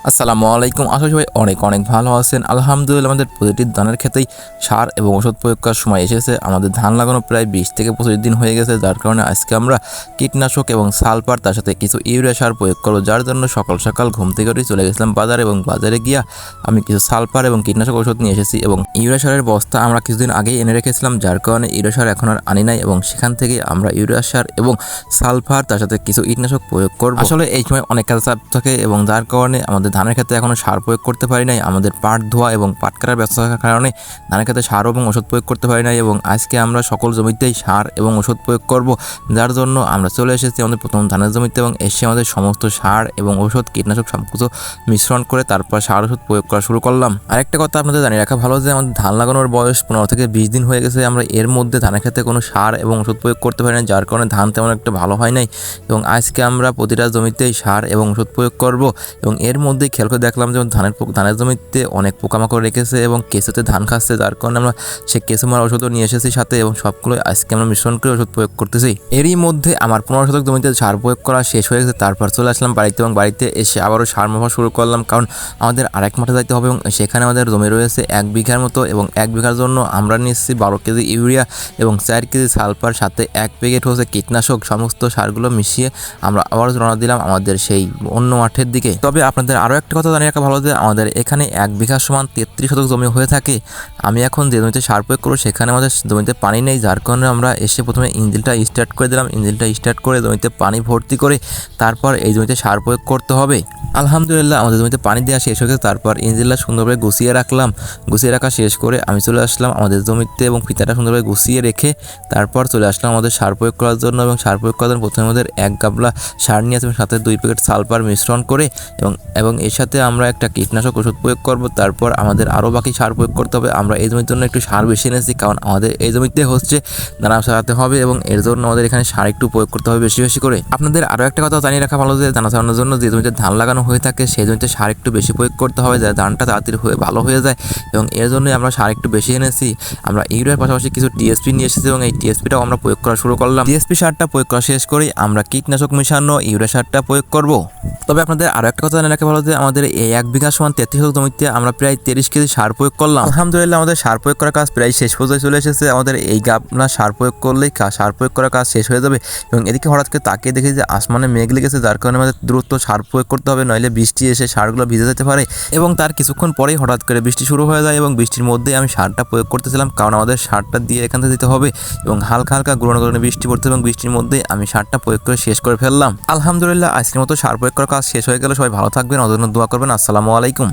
আসসালামু আলাইকুম। আশা করি সবাই অনেক অনেক ভালো আছেন। আলহামদুলিল্লাহ আমাদের প্রতিটি ধানের ক্ষেতেই সার এবং ওষুধ প্রয়োগ করার সময় এসেছে। আমাদের ধান লাগানো প্রায় 20 থেকে 25 দিন হয়ে গেছে, যার কারণে আজকে আমরা কীটনাশক এবং সালফার তার সাথে কিছু ইউরিয়া সার প্রয়োগ করবো। যার জন্য সকাল সকাল ঘুম থেকে উঠে চলে গেছিলাম বাজারে এবং বাজারে গিয়া আমি কিছু সালফার এবং কীটনাশক ওষুধ নিয়ে এসেছি এবং ইউরিয়া সারের বস্তা আমরা কিছুদিন আগেই এনে রেখেছিলাম, যার কারণে ইউরিয়া সার এখন আর আনি নাই এবং সেখান থেকে আমরা ইউরিয়া সার এবং সালফার তার সাথে কিছু কীটনাশক প্রয়োগ করব। আসলে এই সময় অনেক কাজ চাপ থাকে এবং যার কারণে আমাদের ধানের ক্ষেত্রে এখনো সার প্রয়োগ করতে পারি নাই। আমাদের পাট ধোয়া এবং পাট কাটার ব্যবস্থা থাকার কারণে ধানের ক্ষেত্রে সার এবং ওষুধ প্রয়োগ করতে পারি নাই এবং আজকে আমরা সকল জমিতেই সার এবং ওষুধ প্রয়োগ করব, যার জন্য আমরা চলে এসেছি আমাদের প্রথম ধানের জমিতে এবং এসে আমাদের সমস্ত সার এবং ওষুধ কীটনাশক সব কিছু মিশ্রণ করে তারপর সার ওষুধ প্রয়োগ করা শুরু করলাম। আরেকটা কথা আপনাদের জানিয়ে রাখা ভালো যে আমাদের ধান লাগানোর বয়স 15 থেকে 20 দিন হয়ে গেছে। আমরা এর মধ্যে ধানের ক্ষেত্রে কোনো সার এবং ওষুধ প্রয়োগ করতে পারি না, যার কারণে ধান তেমন একটা ভালো হয় নাই এবং আজকে আমরা প্রতিটা জমিতেই সার এবং ওষুধ প্রয়োগ করব। এবং এর মধ্যেই খেয়াল করে দেখলাম যে ধানের জমিতে অনেক পোকামাকড় রেখেছে এবং কেঁচোতে ধান খাচ্ছে, যার কারণে আমরা সেই কেঁচো মারা ওষুধও নিয়ে এসেছি সাথে এবং সবগুলো আজকে আমরা মিশ্রণ করে ওষুধ প্রয়োগ করতেছি। এরই মধ্যে আমার 15 শতক জমিতে সার প্রয়োগ করা শেষ হয়ে গেছে। তারপর চলে আসলাম বাড়িতে এবং বাড়িতে এসে আবারও সার মাপা শুরু করলাম, কারণ আমাদের আরেক মাঠে যাইতে হবে এবং সেখানে আমাদের জমি রয়েছে 1 বিঘার মতো এবং 1 বিঘার জন্য আমরা নিচ্ছি 12 কেজি ইউরিয়া এবং 4 কেজি সালফার সাথে 1 প্যাকেট হচ্ছে কীটনাশক। সমস্ত সারগুলো মিশিয়ে আমরা আবারও রওনা দিলাম আমাদের সেই অন্য মাঠের দিকে। তবে আপনাদের আরও একটা কথা জানিয়ে রাখা ভালো যে আমাদের এখানে 1 বিঘা সমান 33 শতক জমি হয়ে থাকে। আমি এখন যে জমিতে সার প্রয়োগ করবো সেখানে আমাদের জমিতে পানি নেই, যার কারণে আমরা এসে প্রথমে ইঞ্জিনটা স্টার্ট করে দিলাম। ইঞ্জিনটা স্টার্ট করে জমিতে পানি ভর্তি করে তারপর এই জমিতে সার প্রয়োগ করতে হবে। আলহামদুলিল্লাহ আমাদের জমিতে পানি দেওয়া শেষ হয়ে গেছে। তারপর ইঞ্জিনটা সুন্দরভাবে গুছিয়ে রাখলাম। গুছিয়ে রাখা শেষ করে আমি চলে আসলাম আমাদের জমিতে এবং ফিতাটা সুন্দরভাবে গুছিয়ে রেখে তারপর চলে আসলাম আমাদের সার প্রয়োগ করার জন্য। এবং সার প্রয়োগ করার জন্য প্রথমে আমাদের 1 গাবলা সার নিয়ে আসবে, সাথে 2 প্যাকেট সালফার মিশ্রণ করে এবং এর সাথে আমরা একটা কীটনাশক ওষুধ প্রয়োগ করব। তারপর আমাদের আরও বাকি সার প্রয়োগ করতে হবে। আমরা এই জমির জন্য একটু সার বেশি এনেছি, কারণ আমাদের এই জমিতে হচ্ছে দানা ছাড়াতে হবে এবং এর জন্য আমাদের এখানে সার একটু প্রয়োগ করতে হবে বেশি বেশি করে। আপনাদের আরও একটা কথা জানিয়ে রাখা ভালো যে দানা ছাড়ানোর জন্য যে জমিতে ধান লাগানো হয়ে থাকে সেই জমিতে সার একটু বেশি প্রয়োগ করতে হবে, যাতে ধানটা তাড়াতাড়ি ভালো হয়ে যায় এবং এর জন্যই আমরা সার একটু বেশি এনেছি। আমরা ইউরিয়ার পাশাপাশি কিছু টিএসপি নিয়ে এসেছি এবং এই টিএসপিটাও আমরা প্রয়োগ করা শুরু করলাম। টিএসপি সারটা প্রয়োগ করা শেষ করেই আমরা কীটনাশক মেশানো ইউরিয়া সারটা প্রয়োগ করব। তবে আপনাদের আরও একটা কথা জানিয়ে রাখা ভালো যে আমাদের এই 1 বিঘা সমান 33 শতক জমিতে আমরা প্রায় 30 কেজি সার প্রয়োগ করলাম। আলহামদুলিল্লাহ আমাদের সার প্রয়োগ করার কাজ প্রায় শেষ পর্যায়ে চলে এসেছে। আমাদের এই গাবলা সার প্রয়োগ করলেই সার প্রয়োগ করার কাজ শেষ হয়ে যাবে এবং এদিকে হঠাৎ করে তাকিয়ে দেখি যে আসমানে মেঘ লেগেছে, যার কারণে আমাদের দ্রুত সার প্রয়োগ করতে হবে, নইলে বৃষ্টি এসে সারগুলো ভিজে যেতে পারে। এবং তার কিছুক্ষণ পরেই হঠাৎ করে বৃষ্টি শুরু হয়ে যায় এবং বৃষ্টির মধ্যেই আমি সারটা প্রয়োগ করতেছিলাম, কারণ আমাদের সারটা দিয়ে এখান থেকে দিতে হবে এবং হালকা হালকা গুঁড়ো গুঁড়ো বৃষ্টি পড়তে এবং বৃষ্টির মধ্যেই আমি সারটা প্রয়োগ করে শেষ করে ফেললাম। আলহামদুলিল্লাহ আজকের মতো সার প্রয়োগ করার কাজ শেষ হয়ে গেল। সবাই ভালো থাকবেন, ওদের জন্য দোয়া করবেন। আসসালামু আলাইকুম।